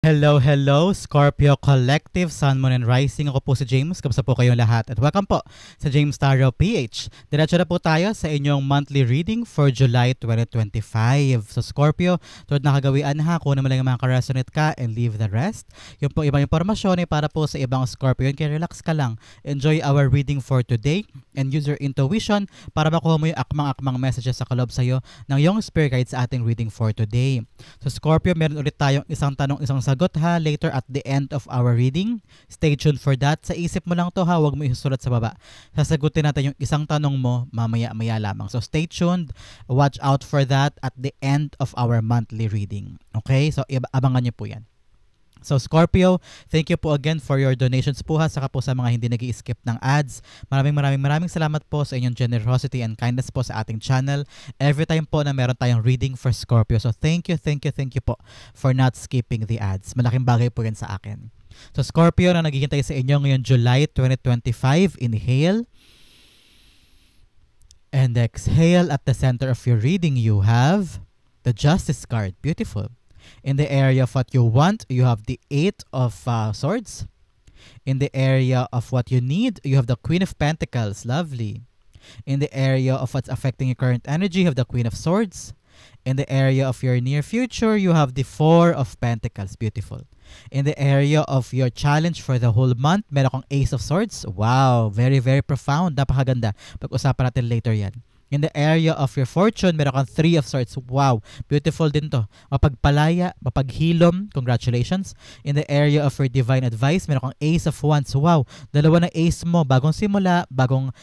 Hello, hello, Scorpio Collective, Sun, Moon, and Rising. Ako po si James. Kamusta po kayong lahat? At welcome po sa James Tarot PH. Diretso na po tayo sa inyong monthly reading for July 2025. So Scorpio, tulad na kagawian ha, kung naman lang yung mga ka-resonate ka and leave the rest. Yung po ibang impormasyon ay para po sa ibang Scorpio. Kaya relax ka lang. Enjoy our reading for today and use your intuition para makuha mo yung akmang-akmang messages sa kalob sa'yo ng iyong spirit guide sa ating reading for today. So Scorpio, meron ulit tayong isang tanong, isang sagot ha, later at the end of our reading. Stay tuned for that. Sa isip mo lang to ha, huwag mo isusulat sa baba. Sasagutin natin yung isang tanong mo mamaya-maya lamang. So stay tuned. Watch out for that at the end of our monthly reading. Okay? So abangan niyo po yan. So Scorpio, thank you po again for your donations po ha, saka po sa mga hindi nag-i-skip ng ads. Maraming salamat po sa inyong generosity and kindness po sa ating channel. Every time po na meron tayong reading for Scorpio. So thank you po for not skipping the ads. Malaking bagay po yan sa akin. So Scorpio na naghihintay sa inyo ngayon July 2025, inhale. And exhale. At the center of your reading you have the Justice card. Beautiful. In the area of what you want, you have the Eight of Swords. In the area of what you need, you have the Queen of Pentacles. Lovely. In the area of what's affecting your current energy, you have the Queen of Swords. In the area of your near future, you have the Four of Pentacles. Beautiful. In the area of your challenge for the whole month, meron kang Ace of Swords. Wow, very profound. Napakaganda. Pag-usapan natin later yan. In the area of your fortune, meron kang Three of Swords. Wow, beautiful din to. Mapagpalaya, mapaghilom. Congratulations. In the area of your divine advice, meron kang Ace of Wands. Wow, dalawa na ace mo. Bagong simula, bagong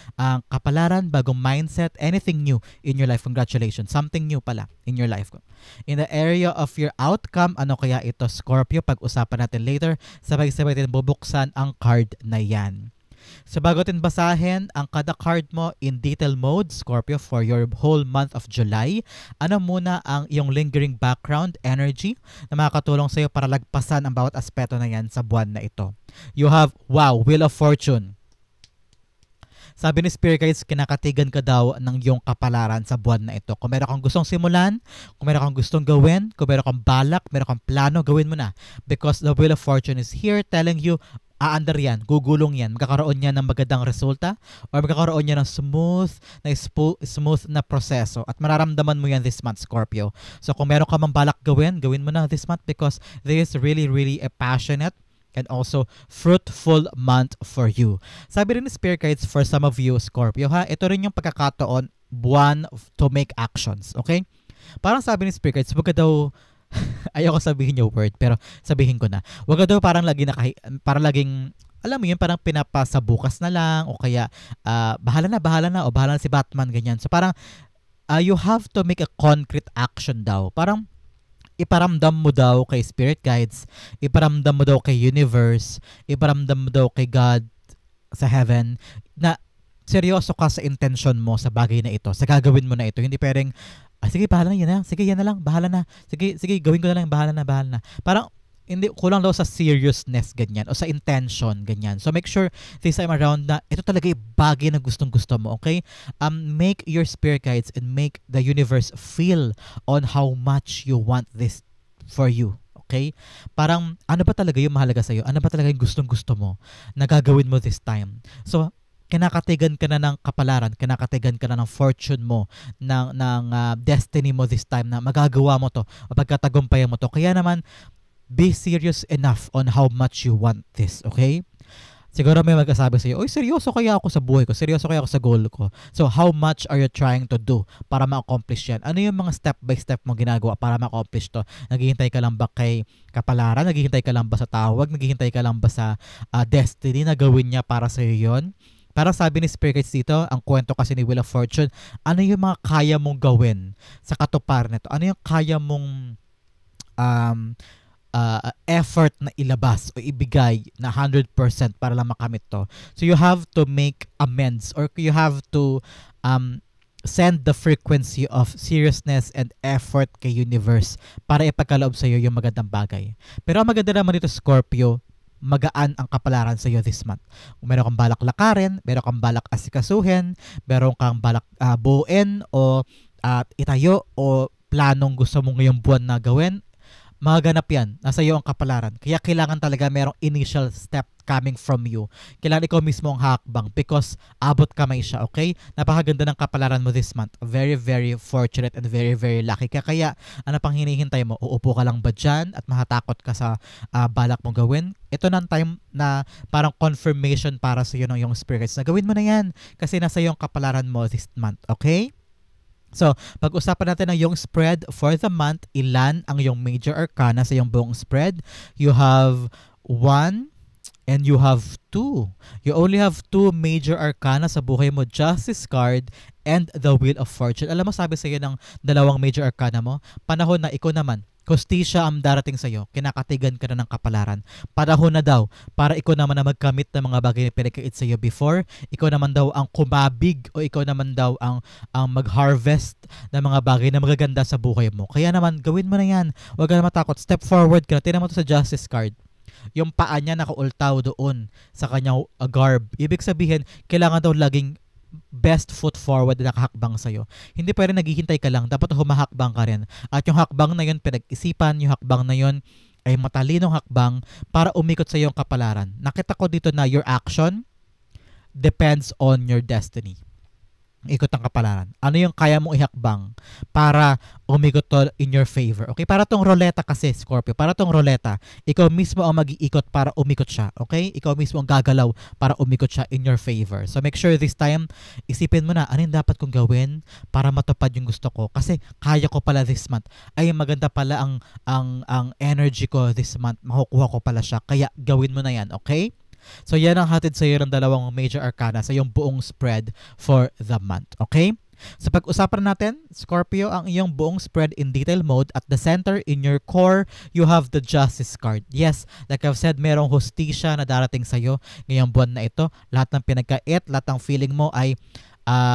kapalaran, bagong mindset, anything new in your life. Congratulations. Something new pala in your life. In the area of your outcome, ano kaya ito, Scorpio? Pag-usapan natin later. Sabay-sabay din bubuksan ang card na yan. So bago natin basahin ang kada card mo in detail mode, Scorpio, for your whole month of July, ano muna ang iyong lingering background energy na makakatulong sa iyo para lagpasan ang bawat aspeto na yan sa buwan na ito? You have, wow, Wheel of Fortune. Sabi ni Spirit Guides, kinakatigan ka daw ng iyong kapalaran sa buwan na ito. Kung meron kang gustong simulan, kung meron kang gustong gawin, kung meron kang balak, meron kang plano, gawin mo na. Because the Wheel of Fortune is here telling you, aandar yan, gugulong yan, magkakaroon yan ng magandang resulta or magkakaroon yan ng smooth na proseso at mararamdaman mo yan this month, Scorpio. So kung meron ka mang balak gawin mo na this month because this is really a passionate and also fruitful month for you. Sabi rin ni Spirit Guides, for some of you, Scorpio ha, ito rin yung pagkakataon, buwan to make actions, okay? Parang sabi ni Spirit Guides, wag ka daw ayoko sabihin yung word pero sabihin ko na. Wag daw parang laging alam mo yun, parang pinapasa bukas na lang o kaya bahala na o bahala na si Batman, ganyan. So parang you have to make a concrete action daw. Parang iparamdam mo daw kay spirit guides, iparamdam mo daw kay universe, iparamdam mo daw kay God sa heaven na seryoso ka sa intention mo sa bagay na ito, sa gagawin mo na ito. Hindi pwedeng sige, bahala na yan na. Sige, yan na lang. Bahala na. Sige, gawin ko na lang. Bahala na. Parang, hindi, kulang daw sa seriousness, ganyan. O sa intention, ganyan. So, make sure this time around na ito talaga yung bagay na gustong-gusto mo, okay? Make your spirit guides and make the universe feel on how much you want this for you. Okay? Parang, ano ba talaga yung mahalaga sa'yo? Ano ba talaga yung gustong-gusto mo na gagawin mo this time? So, kinakatigan ka na ng kapalaran, kinakatigan ka na ng fortune mo, ng destiny mo this time na magagawa mo to, o pagkatagumpayan mo to. Kaya naman, be serious enough on how much you want this, okay? Siguro may magkasabi sa'yo, oy, seryoso kaya ako sa buhay ko, seryoso kaya ako sa goal ko. So, how much are you trying to do para ma-accomplish yan? Ano yung mga step by step mo ginagawa para ma-accomplish to? Naghihintay ka lang ba kay kapalaran? Naghihintay ka lang ba sa tawag? Naghihintay ka lang ba sa destiny na gawin niya para sa'yo yun? Para sabi ni Spirit Guides dito, ang kwento kasi ni Wheel of Fortune, ano yung mga kaya mong gawin sa katuparan nito? Ano yung kaya mong effort na ilabas o ibigay na 100% para lang makamit to? So you have to make amends or you have to send the frequency of seriousness and effort kay universe para ipagkaloob sa iyo yung magandang bagay. Pero ang maganda naman dito, Scorpio, magaan ang kapalaran sa iyo this month. Kung meron kang balak lakarin, meron kang balak asikasuhin, meron kang balak buuin o itayo o planong gusto mo ngayong buwan na gawin, Magaganap yan. Nasa iyo ang kapalaran. Kaya kailangan talaga merong initial step coming from you. Kailangan ikaw mismo ang hakbang because abot kamay siya, okay? Napakaganda ng kapalaran mo this month. Very, very fortunate and very, very lucky ka. Kaya, ano pang hinihintay mo? Uupo ka lang ba dyan at mahatakot ka sa balak mong gawin? Ito na ang time na parang confirmation para sa iyo ng iyong spirits na gawin mo na yan kasi nasa iyong kapalaran mo this month, okay? So, pag-usapan natin ang iyong spread for the month. Ilan ang iyong major arcana sa iyong buong spread? You have 1 and you have 2. You only have 2 major arcana sa buhay mo. Justice card and the Wheel of Fortune. Alam mo, sabi sa iyo ng dalawang major arcana mo, panahon na ikaw naman, hustisya ang darating sa iyo. Kinakatigan ka na ng kapalaran. Panahon na daw para ikaw naman na magkamit ng mga bagay na pinagkait sa iyo before. Ikaw naman daw ang kumabig o ikaw naman daw ang mag-harvest ng mga bagay na magaganda sa buhay mo. Kaya naman, gawin mo na yan. Huwag ka na matakot. Step forward ka na. Tingnan mo to sa Justice card. Yung paa niya nakaultaw doon sa kanyang garb. Ibig sabihin, kailangan daw laging best foot forward na nakahakbang sa'yo. Hindi pwede naghihintay ka lang. Dapat humahakbang ka rin. At yung hakbang na yun, pinag-isipan, yung hakbang na yun ay matalinong hakbang para umikot sa iyong kapalaran. Nakita ko dito na your action depends on your destiny. Ikot ang kapalaran. Ano yung kaya mong ihakbang para umikot to in your favor? Okay? Para tong roleta kasi, Scorpio. Para tong roleta, ikaw mismo ang mag-iikot para umikot siya. Okay? Ikaw mismo ang gagalaw para umikot siya in your favor. So make sure this time, isipin mo na, ano yung dapat kong gawin para matupad yung gusto ko? Kasi kaya ko pala this month. Ay, maganda pala ang energy ko this month. Makukuha ko pala siya. Kaya gawin mo na yan. Okay? So yan ang hatid sa iyo ng dalawang major arcana sa iyong buong spread for the month. Okay? So pag-usapan natin, Scorpio, ang iyong buong spread in detail mode. At the center, in your core, you have the Justice card. Yes, like I've said, merong hustisya na darating sa iyo ngayong buwan na ito. Lahat ng pinagkait, lahat ng feeling mo ay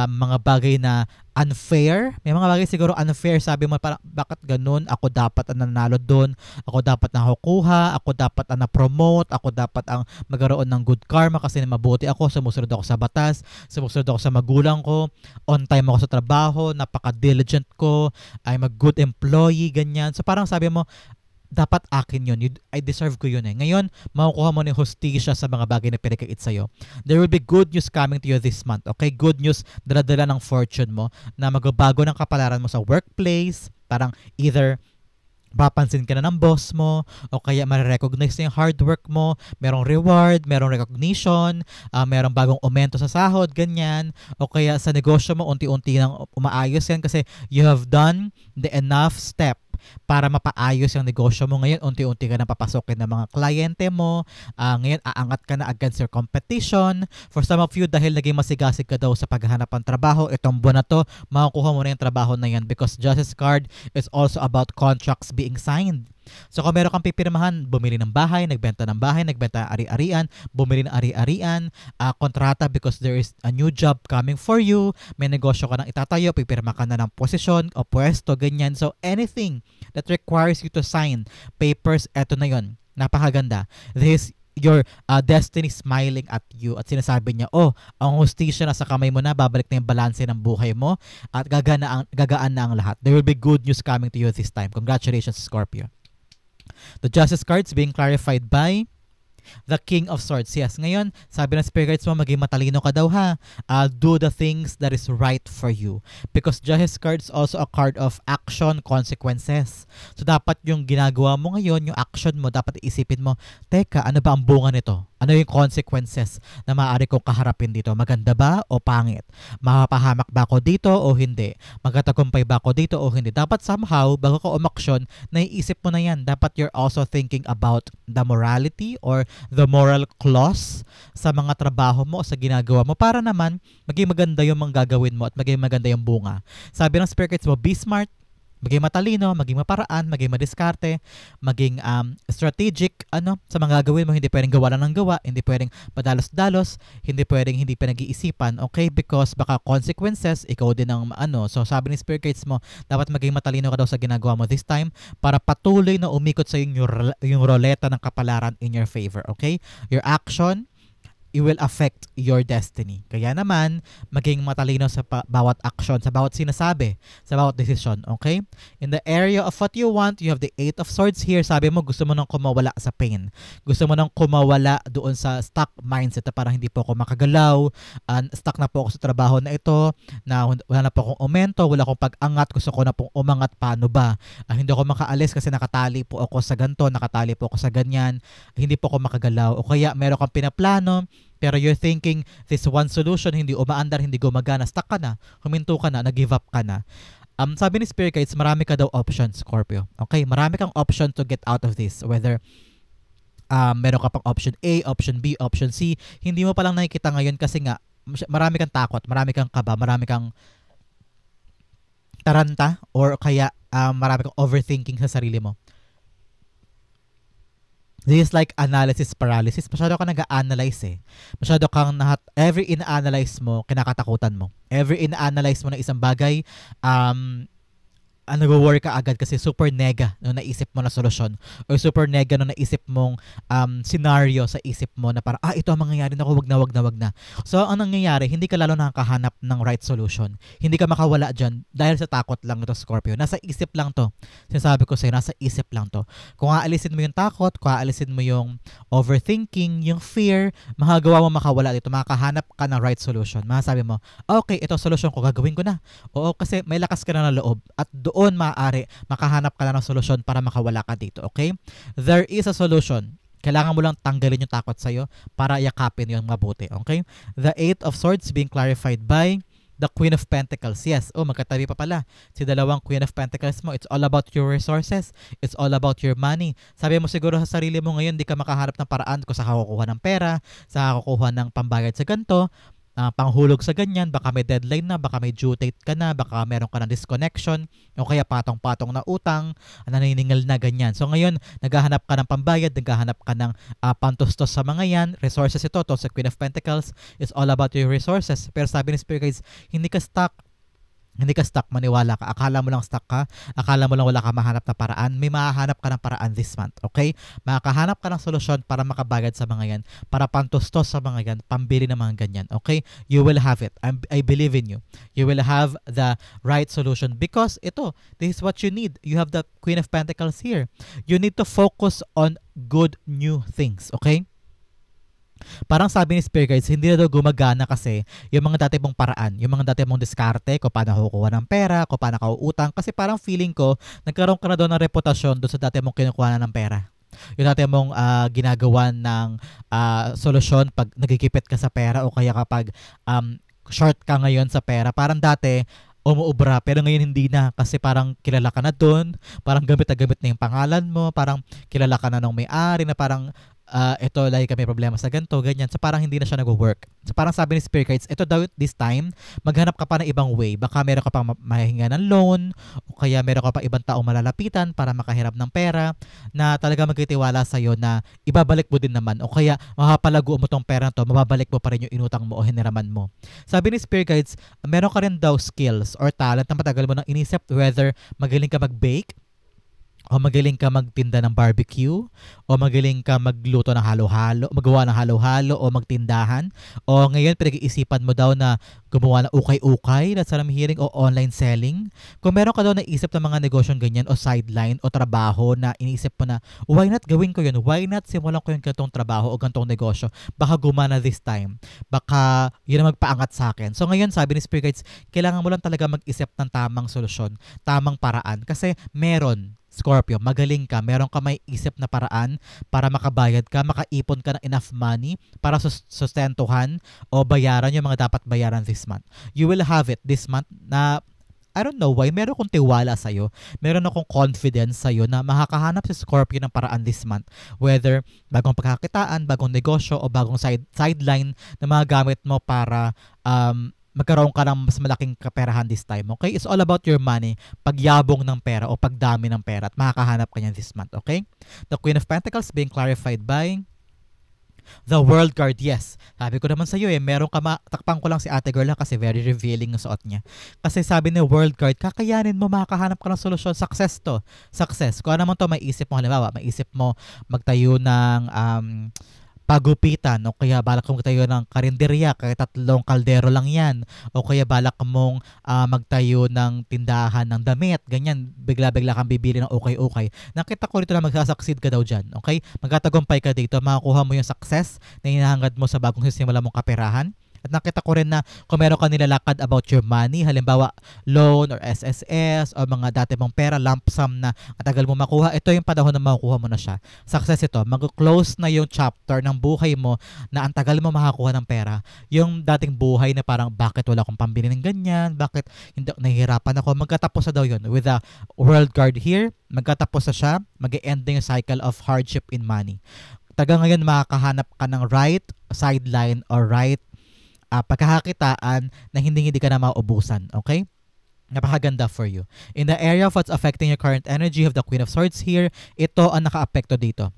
mga bagay na unfair. May mga bagay siguro unfair. Sabi mo, parang, bakit ganun? Ako dapat ang nanalo doon. Ako dapat ang nakukuha. Ako dapat ang na-promote. Ako dapat ang magkaroon ng good karma kasi mabuti ako. Sumusunod ako sa batas. Sumusunod ako sa magulang ko. On time ako sa trabaho. Napaka-diligent ko. I'm a good employee. Ganyan. So parang sabi mo, dapat akin yun. I deserve ko yun eh. Ngayon, makukuha mo ng hustisya sa mga bagay na pinagkait sa'yo. There will be good news coming to you this month. Okay? Good news, dala-dala ng fortune mo na magbabago ng kapalaran mo sa workplace. Parang either papansin ka na ng boss mo o kaya marirecognize na yung hard work mo, merong reward, merong recognition, merong bagong aumento sa sahod, ganyan. O kaya sa negosyo mo, unti-unti nang umaayos yan kasi you have done the enough step para mapaayos yung negosyo mo. Ngayon, unti-unti ka na papasokin ng mga kliyente mo. Ngayon, aangat ka na against your competition. For some of you, dahil naging masigasig ka daw sa paghahanap ng trabaho, itong buwan na to, makukuha mo na yung trabaho na yan because Justice card is also about contracts being signed. So kung meron kang pipirmahan, bumili ng bahay, nagbenta ng bahay, nagbenta ng ari-arian, bumili ng ari-arian, kontrata because there is a new job coming for you, may negosyo ka nang itatayo, pipirma ka na ng posisyon o pwesto, ganyan. So anything that requires you to sign papers, eto na yon. Napakaganda. This your destiny smiling at you at sinasabi niya, oh, ang hustisya na sa kamay mo na, babalik na yung balanse ng buhay mo at gagaan na ang lahat. There will be good news coming to you this time. Congratulations, Scorpio. The Justice cards being clarified by the King of Swords. Yes, ngayon, sabi ng spirit guides mo, maging matalino ka daw ha. Do the things that is right for you. Because Justice card is also a card of action, consequences. So, dapat yung ginagawa mo ngayon, yung action mo, dapat isipin mo, teka, ano ba ang bunga nito? Ano yung consequences na maaari kong kaharapin dito? Maganda ba o pangit? Mapapahamak ba ako dito o hindi? Magtatagumpay ba ako dito o hindi? Dapat somehow, bago ka umaksyon, naiisip mo na yan. Dapat you're also thinking about the morality or the moral clause sa mga trabaho mo o sa ginagawa mo para naman maging maganda yung mga gagawin mo at maging maganda yung bunga. Sabi ng spirits mo, be smart, maging matalino, maging maparaan, maging madiskarte, maging strategic sa mga gagawin mo. Hindi pwedeng gawa lang ng gawa, hindi pwedeng padalos-dalos, hindi pwedeng hindi pinag-iisipan, okay? Because baka consequences, ikaw din ang So sabi ni spirit guides mo, dapat maging matalino ka daw sa ginagawa mo this time para patuloy na umikot sa yung roleta ng kapalaran in your favor, okay? Your action it will affect your destiny. Kaya naman, maging matalino sa bawat action, sa bawat sinasabi, sa bawat desisyon, okay? In the area of what you want, you have the Eight of Swords here. Sabi mo, gusto mo nang kumawala sa pain. Gusto mo nang kumawala doon sa stuck mindset na parang hindi po ako makagalaw, stuck na po ako sa trabaho na ito, na wala na po akong aumento, wala akong pag-angat, gusto ko na pong umangat, paano ba? Hindi ako makaalis kasi nakatali po ako sa ganito, nakatali po ako sa ganyan, hindi po ako makagalaw. O kaya meron kang pinaplano, pero you're thinking this one solution, hindi umaandar, hindi gumagana, stuck ka na, huminto ka na, nag-give up ka na. Sabi ni Spirit Guides, marami ka daw options, Scorpio. Okay, marami kang option to get out of this. Whether meron ka pang option A, option B, option C, hindi mo palang nakikita ngayon kasi nga, marami kang takot, marami kang kaba, marami kang taranta, or kaya marami kang overthinking sa sarili mo. This is like analysis paralysis. Masyado ka nag-a-analyze eh. Masyado kang every ina-analyze mo, kinakatakutan mo. Every ina-analyze mo ng isang bagay, nag-worry ka agad kasi super nega no naisip mo na solusyon, or super nega no naisip mong scenario sa isip mo na parang ito ang mangyayari na, wag na. So ang nangyayari, hindi ka lalo nakakahanap ng right solution. Hindi ka makawala dyan dahil sa takot lang ito, Scorpio. Nasa isip lang to. Sinasabi ko sa'yo, nasa isip lang to. Kung aalisin mo yung takot, kung aalisin mo yung overthinking, yung fear, makagawa mo makawala dito, makakahanap ka ng right solution. Masasabi mo, okay, ito solution ko, gagawin ko na. Oo, kasi may lakas ka na ng loob, at doon maaari makahanap ka na ng solusyon para makawala ka dito, okay? There is a solution. Kailangan mo lang tanggalin yung takot sa'yo para yakapin yung mabuti, okay? The Eight of Swords being clarified by the Queen of Pentacles. Yes, magkatabi pa pala. Si dalawang Queen of Pentacles mo, it's all about your resources. It's all about your money. Sabi mo siguro sa sarili mo ngayon, di ka makaharap ng paraan kung saan kukuha ng pera, saan kukuha ng pambayad sa ganito, panghulog sa ganyan, baka may deadline na, baka may due date ka na, baka meron ka ng disconnection, o kaya patong-patong na utang, naniningal na ganyan. So ngayon, naghahanap ka ng pambayad, naghahanap ka ng pantustos sa mga yan, resources ito, to sa Queen of Pentacles, it's all about your resources. Pero sabi ni Spirit Guides, hindi ka stuck, maniwala ka. Akala mo lang stuck ka, akala mo lang wala ka mahanap na paraan, may mahahanap ka ng paraan this month, okay? Makakahanap ka ng solusyon para makabayad sa mga yan, para pantustos sa mga yan, pambili ng mga ganyan, okay? You will have it. I believe in you. You will have the right solution because this is what you need. You have the Queen of Pentacles here. You need to focus on good new things, okay? Parang sabi ni Spirit Guides, hindi na daw gumagana kasi yung mga dati mong paraan, yung mga dati mong diskarte, kung paano kukuha ng pera, kung paano ka uutang, kasi parang feeling ko, nagkaroon ka na doon ng reputasyon doon sa dati mong kinukuha na ng pera. Yung dati mong ginagawa ng solusyon pag nagigipit ka sa pera, o kaya kapag short ka ngayon sa pera, parang dati, umuubra, pero ngayon hindi na kasi parang kilala ka na doon, parang gamit na gamit na yung pangalan mo, parang kilala ka na ng may-ari na parang ito like kami problema sa ganito, ganyan. So parang hindi na siya nag-work. So parang sabi ni Spirit Guides, ito daw this time, maghanap ka pa ng ibang way. Baka meron ka pang mahinga ng loan, o kaya meron ka pa ibang taong malalapitan para makahiram ng pera na talaga magtitiwala sa'yo na ibabalik mo din naman, o kaya makapalago mo tong pera na to, mababalik mo pa rin yung inutang mo o hiniraman mo. Sabi ni Spirit Guides, meron ka rin daw skills or talent na matagal mo nang inisip, whether magaling ka mag-bake, o magaling ka magtinda ng barbecue, o magaling ka magluto ng halo-halo, magawa ng halo-halo, o magtindahan, o ngayon pinag-iisipan mo daw na gumawa ng ukay-ukay, that's what I'm hearing, o online selling. Kung meron ka daw naisip ng mga negosyong ganyan, o sideline, o trabaho na iniisip mo na, why not gawin ko yun? Why not simulan ko yung gantong trabaho o gantong negosyo? Baka gumana this time. Baka yun ang magpaangat sa akin. So ngayon, sabi ni Spirit Guides, kailangan mo lang talaga mag-isip ng tamang solusyon, tamang paraan. Kasi meron, Scorpio, magaling ka, meron ka may isip na paraan para makabayad ka, makaipon ka ng enough money para sustentuhan o bayaran yung mga dapat bayaran this month. You will have it this month na I don't know why, meron akong tiwala sa'yo, meron akong confidence sa'yo na makakahanap si Scorpio ng paraan this month. Whether bagong pagkakitaan, bagong negosyo, o bagong sideline na mga gamit mo para magkaroon ka ng mas malaking kaperahan this time, okay? It's all about your money, pagyabong ng pera o pagdami ng pera, at makakahanap ka niyan this month, okay? The Queen of Pentacles being clarified by the World card. Yes, sabi ko naman sa iyo meron ka takpan ko lang si Ate Girl kasi very revealing yung suot niya. Kasi sabi ni World card, kakayanin mo, makakahanap ka ng solusyon, success to. Success. Kung ano man to, may isip mo, halimbawa, may isip mo magtayo ng pagupitan, o kaya balak mong tayo ng karinderya, kaya 3 kaldero lang yan, o kaya balak mong magtayo ng tindahan ng damit, ganyan, bigla-bigla kang bibili ng okay. Nakita ko rito na magsasucceed ka daw dyan, okay? Magtatagumpay ka dito, makakuha mo yung success na hinahangad mo sa bagong sisimula mong kaperahan. At nakita ko rin na kung meron ka nilalakad about your money, halimbawa loan or SSS o mga dati mong pera, lump sum na matagal mo makuha, ito yung panahon na makukuha mo na siya. Success ito. Mag-close na yung chapter ng buhay mo na ang tagal mo makakuha ng pera. Yung dating buhay na parang bakit wala akong pambili ng ganyan, bakit hindi nahihirapan ako, magkatapos na daw yun. With the world card here, magkatapos na siya, mag-e-end na yung cycle of hardship in money. Taga ngayon makakahanap ka ng right sideline or right pagkakakitaan na hindi ka na mauubusan. Okay? Napakaganda for you. In the area of what's affecting your current energy of the Queen of Swords here, ito ang naka-apekto dito.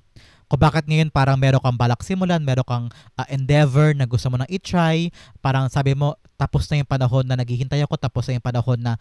Kung bakit ngayon parang meron kang balak simulan, meron kang endeavor na gusto mo nang i-try, parang sabi mo, tapos na yung panahon na naghihintay ako, tapos na yung panahon na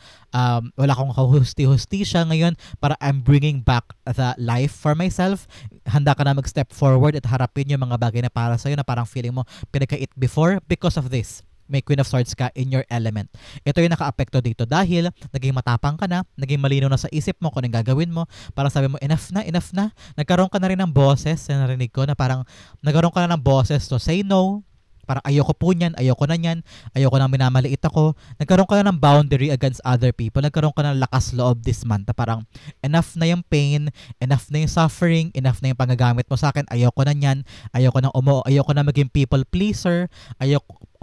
wala akong husti-hustisya ngayon, para I'm bringing back the life for myself. Handa ka na mag-step forward at harapin yung mga bagay na para sa'yo na parang feeling mo pinagkait before because of this. May Queen of Swords ka in your element. Ito yung naka-apekto dito dahil naging matapang ka na, naging malinaw na sa isip mo kung anong gagawin mo, parang sabi mo, enough na. Nagkaroon ka na rin ng boses, na narinig ko na parang nagkaroon ka na ng boses to say no, parang ayoko po niyan, ayoko na niyan, ayoko nang minamaliit ako. Nagkaroon ka na ng boundary against other people, nagkaroon ka na ng lakas loob this month, na parang enough na yung pain, enough na yung suffering, enough na yung panggagamit mo sa akin, ayoko na niyan, ayoko na maging people pleaser,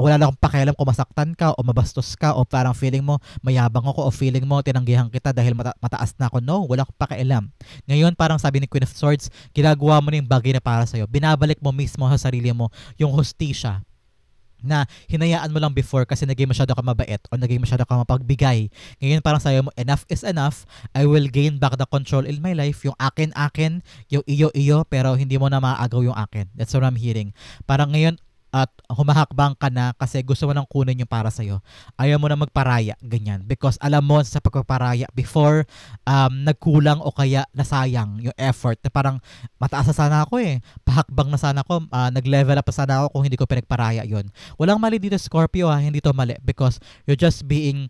wala lang akong pakialam kung masaktan ka o mabastos ka o parang feeling mo mayabang ako o feeling mo tinanggihan kita dahil mataas na ako. No, wala akong pakialam. Ngayon parang sabi ni Queen of Swords, ginagawa mo na yung bagay na para sa'yo. Binabalik mo mismo sa sarili mo yung hustisya na hinayaan mo lang before kasi naging masyado ka mabait o naging masyado ka mapagbigay. Ngayon parang sabi mo, enough is enough. I will gain back the control in my life. Yung akin, yung iyo, pero hindi mo na maaagaw yung akin. That's what I'm hearing. Parang ngayon, at humahakbang ka na kasi gusto mo nang kunin yung para sa'yo. Ayaw mo na magparaya, ganyan. Because alam mo sa pagpaparaya before, nagkulang o kaya nasayang yung effort. Parang mataas na sana ako pahakbang na sana ako, nag-level up na sana ako kung hindi ko pinagparaya yon. Walang mali dito, Scorpio, hindi to mali because you're just being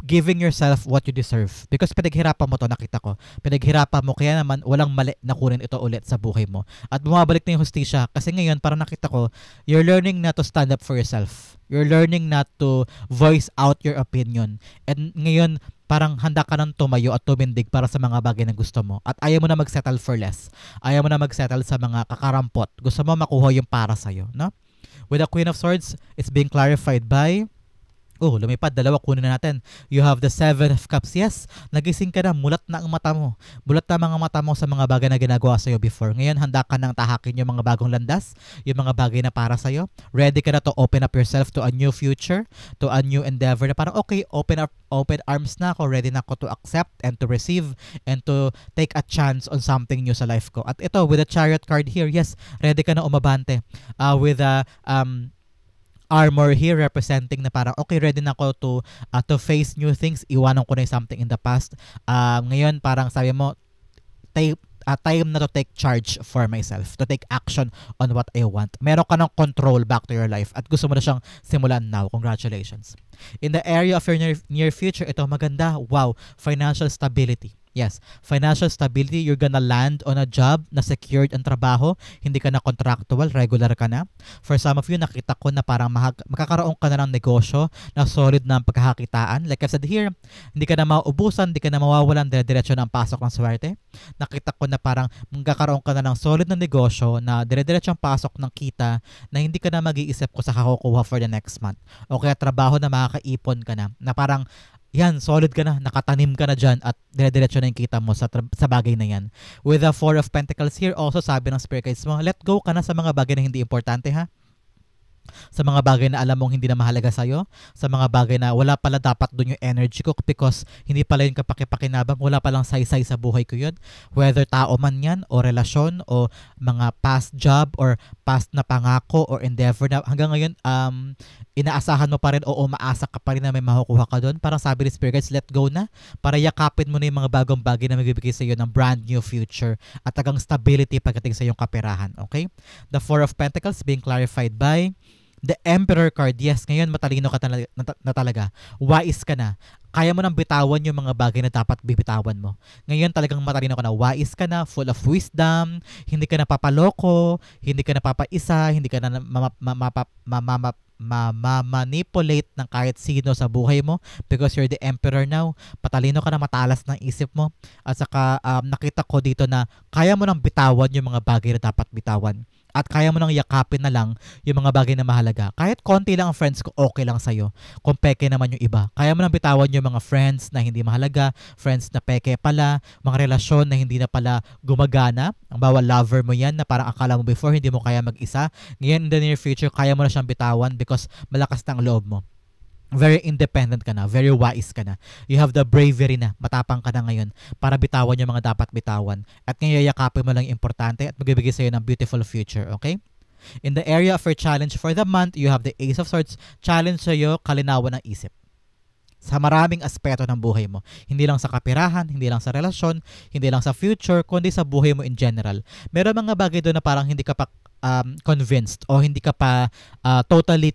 giving yourself what you deserve. Because pinaghirapan mo to, nakita ko. Pinaghirapan mo, kaya naman walang mali na kunin ito ulit sa buhay mo. At bumabalik na yung hustisya. Kasi ngayon, parang nakita ko, you're learning not to stand up for yourself. You're learning not to voice out your opinion. And ngayon, parang handa ka nang tumayo at tumindig para sa mga bagay na gusto mo. At ayaw mo na mag-settle for less. Ayaw mo na mag-settle sa mga kakarampot. Gusto mo makuha yung para sa'yo. No? With the Queen of Swords, it's being clarified by lumipad, dalawa, kunin na natin. You have the 7 of Cups. Yes, nagising ka na, mulat na ang mata mo. Mulat na mga mata mo sa mga bagay na ginagawa sa'yo before. Ngayon, handa ka nang tahakin yung mga bagong landas, yung mga bagay na para sa'yo. Ready ka na to open up yourself to a new future, to a new endeavor na parang okay, open arms na ako, ready na ako to accept and to receive and to take a chance on something new sa life ko. At ito, with the Chariot card here, yes, ready ka na umabante. With a armor here representing na parang okay, ready na ako to face new things. Iwanan ko na yung something in the past. Ngayon parang sabi mo, time na to take charge for myself, to take action on what I want. Meron ka ng control back to your life at gusto mo na siyang simulan now. Congratulations. In the area of your near future, ito maganda. Wow, financial stability. Yes, financial stability, you're gonna land on a job na secured ang trabaho, hindi ka na contractual, regular ka na. For some of you, nakita ko na parang makakaroon ka na ng negosyo na solid na ang pagkakakitaan. Like I've said here, hindi ka na mauubusan, hindi ka na mawawalan, dire-diretso na ang pasok ng swerte. Nakita ko na parang magkakaroon ka na ng solid na negosyo na dire-diretso ang pasok ng kita na hindi ka na mag-iisip ko sa kakukuha for the next month. O kaya trabaho na makakaipon ka na parang yan, solid ka na, nakatanim ka na dyan at dire-diretso na yung kita mo sa bagay na yan. With the 4 of Pentacles here, also sabi ng Spirit Guides mo, let go ka na sa mga bagay na hindi importante, ha? sa mga bagay na alam mong hindi na mahalaga sa'yo, sa mga bagay na wala pala dapat doon yung energy ko because hindi pala yung kapakipakinabang, wala palang saysay sa buhay ko yun. Whether tao man yan, o relasyon, o mga past job, or past na pangako, or endeavor na hanggang ngayon, inaasahan mo pa rin o umaasa ka pa rin na may makukuha ka doon. Parang sabi ni Spirit Guides, let go na para yakapin mo na yung mga bagong bagay na magbibigay sa iyo ng brand new future at tagang stability pagdating sa iyong kaperahan. Okay? The Four of Pentacles being clarified by the Emperor card. Yes, ngayon matalino ka na talaga. Wise ka na. Kaya mo nang bitawan yung mga bagay na dapat bibitawan mo. Ngayon talagang matalino ka na. Wise ka na, full of wisdom, hindi ka na papaloko, hindi ka na papaisa, hindi ka na manipulate ng kahit sino sa buhay mo because you're the emperor now. Patalino ka na, matalas ng isip mo. At saka nakita ko dito na kaya mo nang bitawan yung mga bagay na dapat bitawan. At kaya mo nang yakapin na lang yung mga bagay na mahalaga. Kahit konti lang ang friends ko, okay lang sa'yo. Kung peke naman yung iba. Kaya mo nang bitawan yung mga friends na hindi mahalaga, friends na peke pala, mga relasyon na hindi na pala gumagana. Ang bawal lover mo yan na parang akala mo before hindi mo kaya mag-isa. Ngayon in the near future, kaya mo na siyang bitawan because malakas na ang loob mo. Very independent ka na, very wise ka na. You have the bravery na, matapang ka na ngayon para bitawan yung mga dapat bitawan. At ngayon yakapin mo lang yung importante at magbibigay sa'yo ng beautiful future, okay? In the area of your challenge for the month, you have the Ace of Swords. Challenge sa'yo, kalinawan ng isip. Sa maraming aspeto ng buhay mo. Hindi lang sa kapirahan, hindi lang sa relasyon, hindi lang sa future, kundi sa buhay mo in general. Meron mga bagay doon na parang hindi ka pa convinced o hindi ka pa totally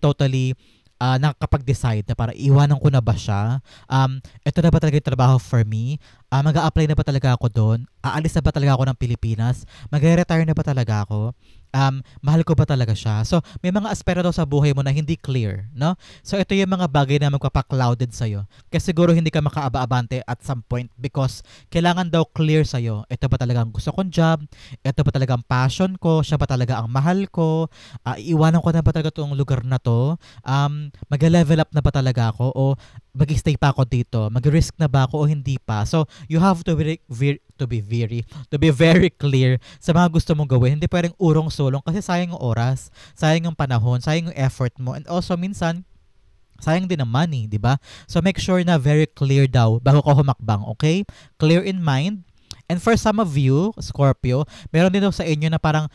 nakakapag-decide na para iwanan ko na ba siya? Ito na ba talaga yung trabaho for me? Mag-a-apply na ba talaga ako doon? Aalis na ba talaga ako ng Pilipinas? Mag-retire na ba talaga ako? Mahal ko ba talaga siya? So, may mga aspeto daw sa buhay mo na hindi clear, no? So, ito yung mga bagay na magpapa-clouded sa'yo. Kasi siguro hindi ka makaaba-abante at some point because kailangan daw clear sa'yo. Ito ba talaga ang gusto kong job? Ito ba talaga ang passion ko? Siya ba talaga ang mahal ko? Iiwanan ko na ba talaga itong lugar na to? Mag-level up na ba talaga ako? O mag-stay pa ako dito? Mag-risk na ba ako o hindi pa? So, you have to be very clear sa mga gusto mong gawin. Hindi pwedeng urong-sulong kasi sayang yung oras, sayang yung panahon, sayang yung effort mo. And also, minsan, sayang din ang money, di ba? So, make sure na very clear daw bago ka humakbang, okay? Clear in mind. And for some of you, Scorpio, meron din daw sa inyo na parang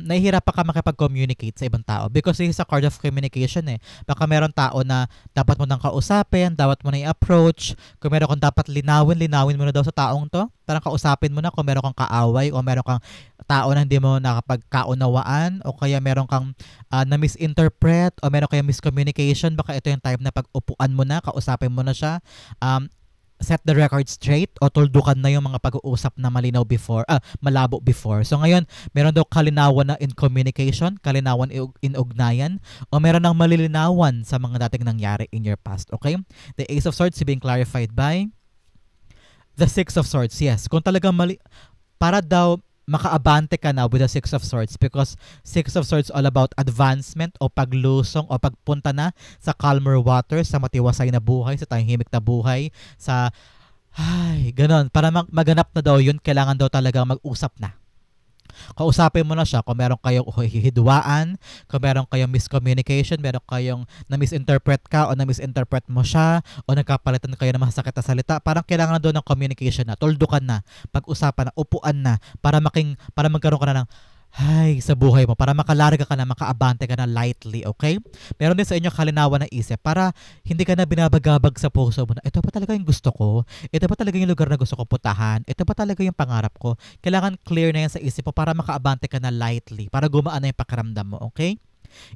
nahihirapan ka makipag-communicate sa ibang tao because this is a card of communication eh. Baka meron tao na dapat mo nang kausapin, dapat mo na i-approach. Kung meron kang dapat linawin mo na daw sa taong to. Parang kausapin mo na kung meron kang kaaway o meron kang tao na hindi mo nakapagkaunawaan o kaya meron kang na-misinterpret o meron kayong miscommunication. Baka ito yung time na pag-upuan mo na, kausapin mo na siya. Set the record straight o tuldukan na yung mga pag-uusap na malabo before. So ngayon, meron daw kalinawan na in communication, kalinawan in ugnayan, o meron ng malilinawan sa mga dating nangyari in your past. Okay? The Ace of Swords being clarified by the Six of Swords. Yes, kung talagang para daw makaabante ka na with the Six of Swords because Six of Swords all about advancement o paglusong o pagpunta na sa calmer waters, sa matiwasay na buhay, sa tahimik na buhay, sa ganon. Para maganap na daw yun, kailangan daw talaga mag-usap na. Kausapin mo na siya kung meron kayong hihidwaan, kung meron kayong miscommunication, meron kayong na-misinterpret ka o na-misinterpret mo siya o nagkapalitan kayo ng masakit na salita, parang kailangan na doon ng communication na, tuldukan na, pag-usapan na, upuan na para magkaroon ka na ng sa buhay mo, para makalarga ka na, makaabante ka na lightly, okay? Meron din sa inyo kalinawan na isip para hindi ka na binabagabag sa puso mo na ito pa talaga yung gusto ko, ito pa talaga yung lugar na gusto ko puntahan, ito pa talaga yung pangarap ko. Kailangan clear na yan sa isip mo para makaabante ka na lightly, para gumaan na yung pakiramdam mo, okay?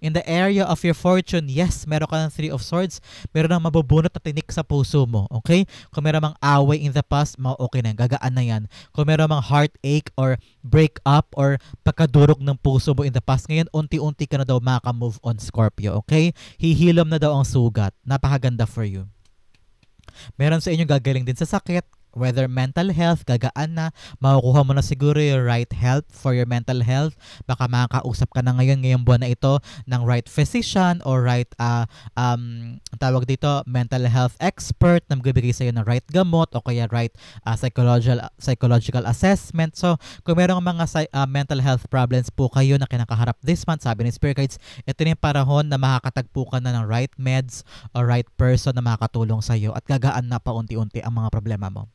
In the area of your fortune, yes, meron ka ng Three of Swords, meron ng mabubunot na tinik sa puso mo, okay? Kung meron mang away in the past, okay na yan, gagaan na yan. Kung meron mang heartache or break up or pagkadurog ng puso mo in the past, ngayon unti-unti ka na daw maka-move on, Scorpio, okay? Hihilom na daw ang sugat. Napakaganda for you. Meron sa inyo gagaling din sa sakit, Whether mental health, gagaan na, makukuha mo na siguro yung right help for your mental health. Baka makakausap ka na ngayong buwan na ito ng right physician or right, tawag dito, mental health expert na magbibigay sa'yo ng right gamot o kaya right psychological assessment. So, kung merong mga mental health problems po kayo na kinakaharap this month, sabi ni Spirit Guides, ito na yung panahon na makakatagpo ka na ng right meds or right person na makakatulong sa'yo at gagaan na paunti-unti ang mga problema mo.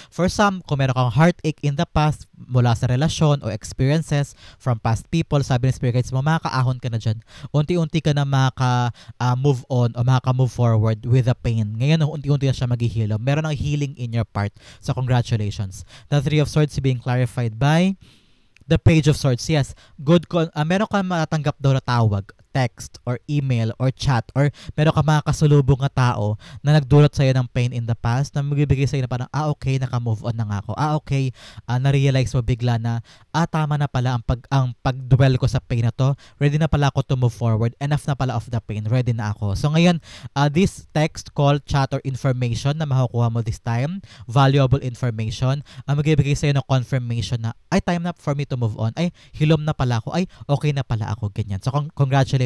For some, kung meron kang heartache in the past mula sa relasyon o experiences from past people, sabi ng Spirit Guides mo, makakaahon ka na dyan. Unti-unti ka na move on o makaka-move forward with the pain. Ngayon, unti-unti na siya maghihilo. Meron ng healing in your part. So, congratulations. The Three of Swords being clarified by the Page of Swords. Yes, good. Meron kang matatanggap daw na tawag, text or email or chat or meron ka mga kasulubong na tao na nagdulot sa'yo ng pain in the past na magbibigay sa'yo na parang, okay, naka-move on na nga ako. Okay, na-realize mo bigla na, tama na pala ang pag-dwell ko sa pain na to. Ready na pala ako to move forward. Enough na pala of the pain. Ready na ako. So ngayon, this text, call, chat, or information na makukuha mo this time, valuable information, magbibigay sa'yo ng confirmation na, time na for me to move on. Hilom na pala ako. Okay na pala ako. Ganyan. So congratulations.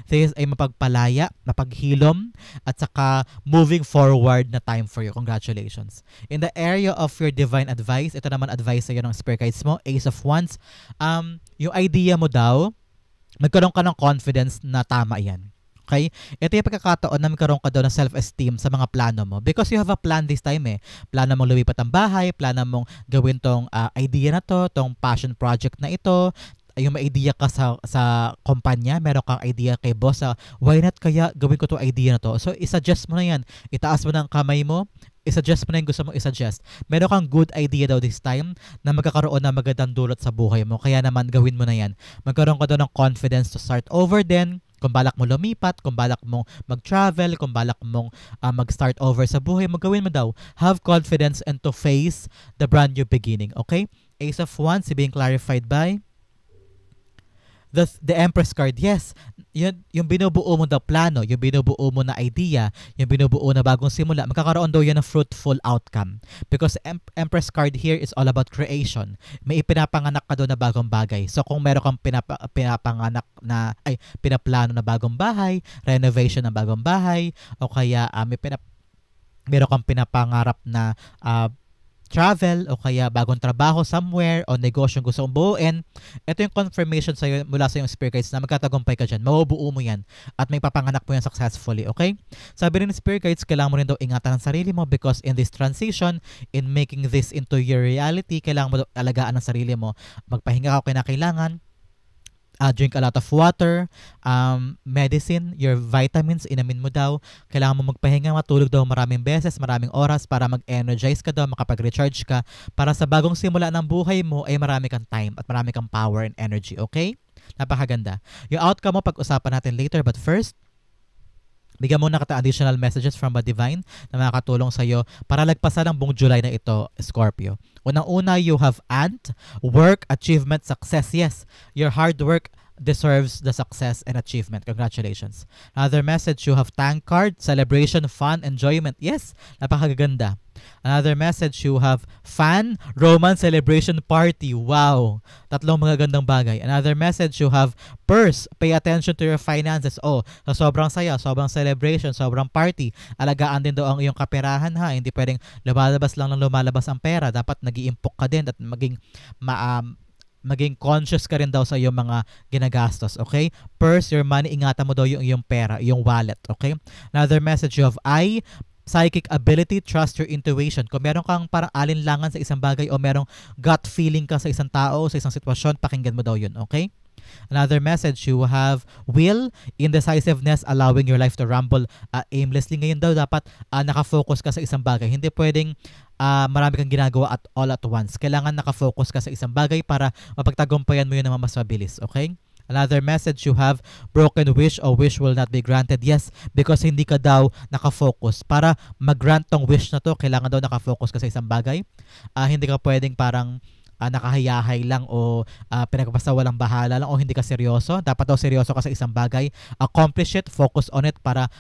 This ay mapagpalaya, mapaghilom, at saka moving forward na time for you. Congratulations. In the area of your divine advice, ito naman advice sa'yo ng Spirit Guides mo, Ace of Wands. Yung idea mo daw, magkaroon ka ng confidence na tama yan. Okay? Ito yung pagkakataon na magkaroon ka daw ng self-esteem sa mga plano mo. Because you have a plan this time eh. Plano mong lumipat ang bahay, plano mong gawin tong idea na to, tong passion project na ito, yung may idea ka sa kumpanya, meron kang idea kay boss, why not kaya gawin ko to idea na to? So, isuggest mo na yan. Itaas mo ng kamay mo, isuggest mo na yung gusto mong isuggest. Meron kang good idea daw this time na magkakaroon na magandang dulot sa buhay mo. Kaya naman, gawin mo na yan. Magkaroon ka daw ng confidence to start over then. Kung balak mo lumipat, kung balak mong mag-travel, kung balak mong mag-start over sa buhay, magawin mo daw. Have confidence and to face the brand new beginning. Okay? Ace of Wands being clarified by the Empress card. Yes, yung binubuo mo daw plano, yung binubuo mo na idea, yung binubuo na bagong simula, magkakaroon daw yan ng fruitful outcome. Because Empress card here is all about creation. May ipinapanganak ka daw na bagong bagay. So kung meron kang pinaplano na bagong bahay, renovation ng bagong bahay, o kaya meron kang pinapangarap na travel o kaya bagong trabaho somewhere o negosyo gusto mong buuin, ito yung confirmation sa'yo mula sa yung Spirit Guides na magtatagumpay ka dyan. Mabubuo mo yan at may papanganak mo yan successfully. Okay? Sabi rin ng Spirit Guides, kailangan mo rin daw ingatan ang sarili mo because in this transition, in making this into your reality, kailangan mo daw alagaan ang sarili mo. Magpahinga ka kung kailangan. Drink a lot of water, medicine, your vitamins, inamin mo daw. Kailangan mo magpahinga, matulog daw maraming beses, maraming oras para mag-energize ka daw, makapag-recharge ka. Para sa bagong simula ng buhay mo ay marami kang time at marami kang power and energy, okay? Napakaganda. Yung outcome mo, pag-usapan natin later. But first, bigyan mo na kita additional messages from the divine na makakatulong sa'yo para lagpasan ang buong July na ito, Scorpio. Unang-una, you have work, achievement, success. Yes, your hard work deserves the success and achievement. Congratulations. Another message, you have Thank card, celebration, fun, enjoyment. Yes, napakaganda. Another message, you have fan, romance, celebration, party. Wow! Tatlong magagandang bagay. Another message, you have purse, pay attention to your finances. So sobrang saya, sobrang celebration, sobrang party. Alagaan din daw ang iyong kaperahan ha. Hindi pwedeng lumalabas lang ng lumalabas ang pera. Dapat nag-iimpok ka din at maging conscious ka rin daw sa iyong mga ginagastos, okay? Purse, your money, ingatan mo daw yung iyong pera, yung wallet, okay? Another message, you have psychic ability, trust your intuition. Kung meron kang parang alinlangan sa isang bagay o merong gut feeling ka sa isang tao o sa isang sitwasyon, pakinggan mo daw yun, okay? Another message, you have will, indecisiveness, allowing your life to rumble aimlessly. Ngayon daw dapat nakafocus ka sa isang bagay. Hindi pwedeng marami kang ginagawa at all at once. Kailangan nakafocus ka sa isang bagay para mapagtagumpayan mo yun na mas mabilis, okay? Another message, you have broken wish or wish will not be granted. Yes, because hindi ka daw nakafocus. Para mag-grant tong wish na to, kailangan daw nakafocus ka sa isang bagay. Hindi ka pwedeng parang nakahayahay lang o pinagpasa walang bahala lang o hindi ka seryoso. Dapat daw seryoso ka sa isang bagay. Accomplish it, focus on it para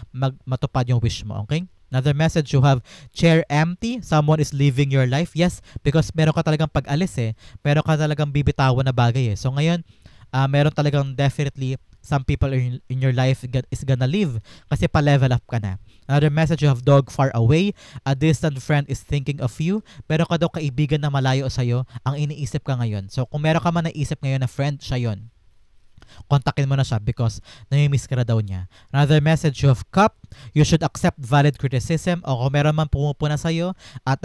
matupad yung wish mo. Okay? Another message, you have chair empty. Someone is leaving your life. Yes, because meron ka talagang pag-alis eh. Meron ka talagang bibitawan na bagay eh. So ngayon, meron talagang definitely some people in your life is gonna leave kasi pa-level up ka na. Another message, you have dog far away. A distant friend is thinking of you. Meron ka daw kaibigan na malayo sa'yo, ang iniisip ka ngayon. So kung meron ka man naisip ngayon na friend, siya yon. Kontakin mo na siya because nami-miss ka na daw niya. Another message, you have cup. You should accept valid criticism. O kung meron man pumupuna sa'yo at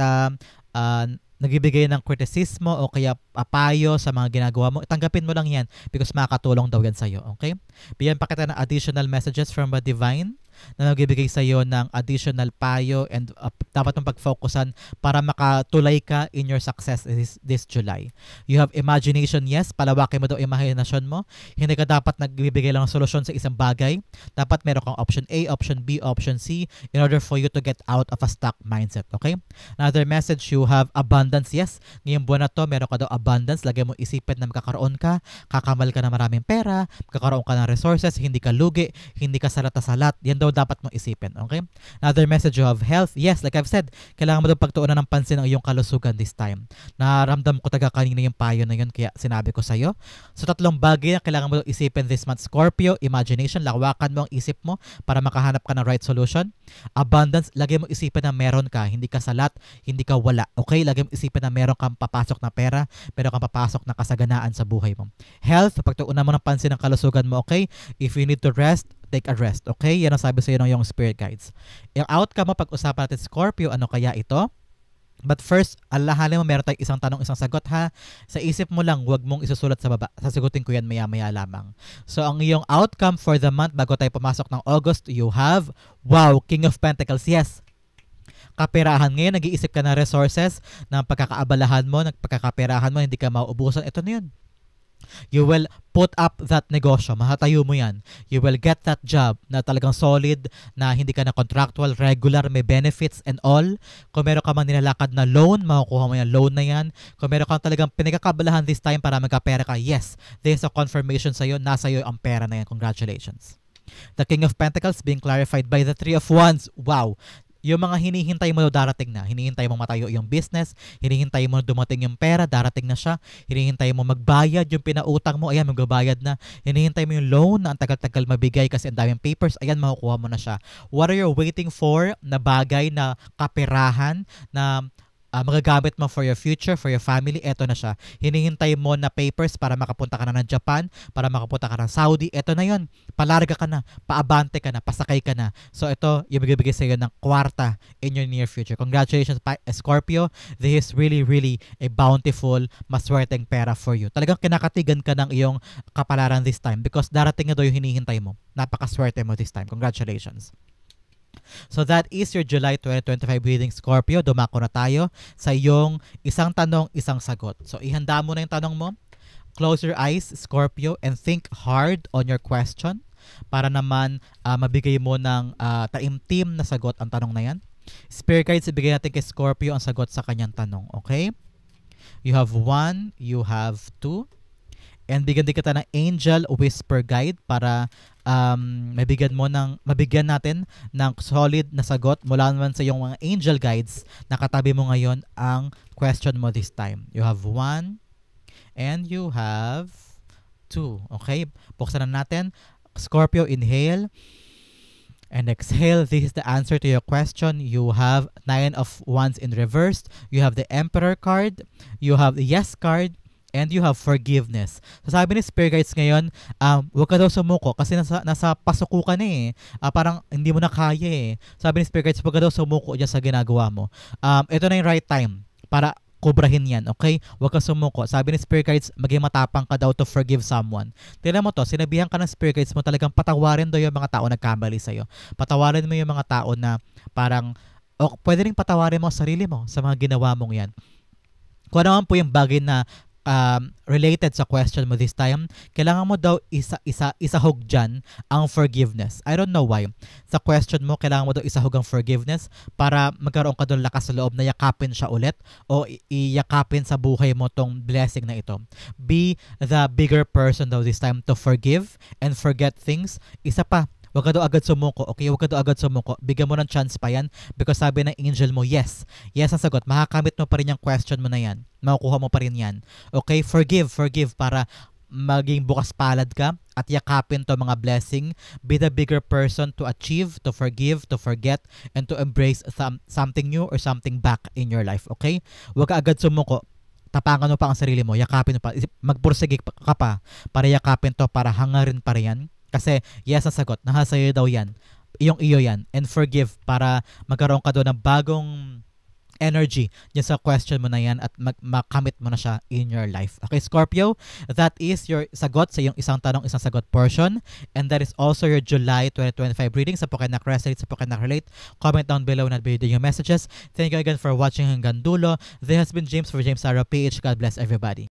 nagbibigay ng kritisismo o kaya payo sa mga ginagawa mo, tanggapin mo lang yan because makakatulong daw yan sa'yo. Okay? Bigyan pa kita ng additional messages from the divine na nagbibigay sa iyo ng additional payo and dapat mong pag-focusan para makatulay ka in your success this July. You have imagination, yes, palawakin mo daw imagination mo. Hindi ka dapat nagbibigay lang ng solusyon sa isang bagay. Dapat meron kang option A, option B, option C in order for you to get out of a stuck mindset. Okay? Another message, you have abundance, yes. Ngayong buwan na to, meron ka daw abundance. Lagay mo isipin na makakaroon ka, kakamal ka ng maraming pera, kakaroon ka ng resources, hindi ka lugi, hindi ka salat-salat. Yan daw dapat mong isipin. Okay? Another message, you have health. Yes, like I've said, kailangan mo daw pagtuunan ng pansin ang iyong kalusugan this time. Naramdam ko taga kanina yung payo na yun kaya sinabi ko sa'yo. So tatlong bagay na kailangan mo daw isipin this month. Scorpio, imagination, lawakan mo ang isip mo para makahanap ka ng right solution. Abundance, lagi mo isipin na meron ka, hindi ka salat, hindi ka wala. Okay? Lagi mo isipin na meron kang papasok na pera, meron kang papasok na kasaganaan sa buhay mo. Health, pagtuunan mo ng pansin ang kalusugan mo. Okay? If you need to rest, take a rest. Okay? Yan ang sabi sa iyo ng iyong spirit guides. Yung outcome mo, pag-usapan natin Scorpio, ano kaya ito? But first, alahalin mo, meron tayong isang tanong, isang sagot ha. Sa isip mo lang, huwag mong isusulat sa baba. Sasagutin ko yan maya-maya lamang. So, ang iyong outcome for the month, bago tayo pumasok ng August, you have, wow, King of Pentacles. Yes. Kaperahan. Ngayon, nag-iisip ka ng resources, ng pagkakaabalahan mo, ng pagkakaperahan mo, hindi ka mauubusan. Ito na yun. You will put up that negosyo. Mahatayo mo yan. You will get that job na talagang solid, na hindi ka na contractual, regular, may benefits and all. Kung meron ka mang nilalakad na loan, makukuha mo yung loan na yan. Kung meron ka talagang pinagkakabalahan this time para magkapera ka, yes, there's a confirmation sa'yo. Nasa iyo ang pera na yan. Congratulations. The King of Pentacles being clarified by the Three of Wands. Wow! Yung mga hinihintay mo darating na. Hinihintay mo matayo yung business, hinihintay mo dumating yung pera, darating na siya. Hinihintay mo magbayad yung pinautang mo, ayan, magbabayad na. Hinihintay mo yung loan na ang tagal-tagal mabigay kasi ang daming papers, ayan, makukuha mo na siya. What are you waiting for na bagay na kaperahan na magagamit mo for your future, for your family? Eto na siya. Hinihintay mo na papers para makapunta ka na ng Japan, para makapunta ka ng Saudi. Eto na yon. Palarga ka na, paabante ka na, pasakay ka na. So ito, yung bigay sa iyo ng kwarta in your near future. Congratulations, Scorpio. This is really, really a bountiful, maswerteng pera for you. Talagang kinakatigan ka ng iyong kapalaran this time because darating na daw yung hinihintay mo. Napakaswerte mo this time. Congratulations. So that is your July 2025 reading, Scorpio. Dumako na tayo sa iyong isang tanong, isang sagot. So ihanda mo na yung tanong mo. Close your eyes, Scorpio, and think hard on your question para naman mabigay mo ng taimtim na sagot ang tanong na yan. Spirit guides, ibigay natin kay Scorpio ang sagot sa kanyang tanong. Okay? You have 1, you have 2. And bigyan din kita ng angel whisper guide para mabigyan natin ng solid na sagot mula naman sa iyong mga angel guides na katabi mo ngayon ang question mo this time. You have 1 and you have 2. Okay? Buksan na natin. Scorpio, inhale and exhale. This is the answer to your question. You have 9 of Wands in reverse. You have the Emperor card. You have the Yes card. And you have forgiveness. So sabi ni Spirit Guides ngayon, huwag ka daw sumuko kasi nasa pasuko ka na eh. Parang hindi mo na kaya eh. Sabi ni Spirit Guides, huwag ka daw sumuko dyan sa ginagawa mo. Ito na yung right time para kubrahin yan, okay? Huwag ka sumuko. Sabi ni Spirit Guides, maging matapang ka daw to forgive someone. Tignan mo to, sinabihan ka ng Spirit Guides mo, talagang patawarin daw yung mga tao nagkamali sa'yo. Patawarin mo yung mga tao na parang, pwede rin patawarin mo sarili mo sa mga ginawa mong yan. Kung ano po yung bagay na related sa question mo this time, kailangan mo daw isahog dyan ang forgiveness. I don't know why. Sa question mo, kailangan mo daw isahog ang forgiveness para magkaroon ka doon lakas sa loob na yakapin siya ulit o iyakapin sa buhay mo tong blessing na ito. Be the bigger person daw this time to forgive and forget things. Isa pa, Huwag ka daw agad sumuko, okay? Huwag ka daw agad sumuko. Bigyan mo ng chance pa yan because sabi ng angel mo, yes. Yes ang sagot. Makakamit mo pa rin yung question mo na yan. Makukuha mo pa rin yan. Okay? Forgive para maging bukas palad ka at yakapin to mga blessing. Be the bigger person to achieve, to forgive, to forget, and to embrace something new or something back in your life. Okay? Huwag ka agad sumuko. Tapangan mo pa ang sarili mo. Yakapin mo pa. Magpursige ka pa para yakapin to, para hangarin pa rin. Kasi yes ang sagot. Nakasayo daw yan. Iyong iyo yan. And forgive para magkaroon ka doon ng bagong energy dyan sa question mo na yan at makamit mo na siya in your life. Okay, Scorpio, that is your sagot sa iyong isang tanong, isang sagot portion. And that is also your July 2025 reading. Sa po kayo nak-resonate, sa po kayo nak-relate, comment down below na video yung messages. Thank you again for watching hanggang dulo. This has been James for James Arrow PH. God bless everybody.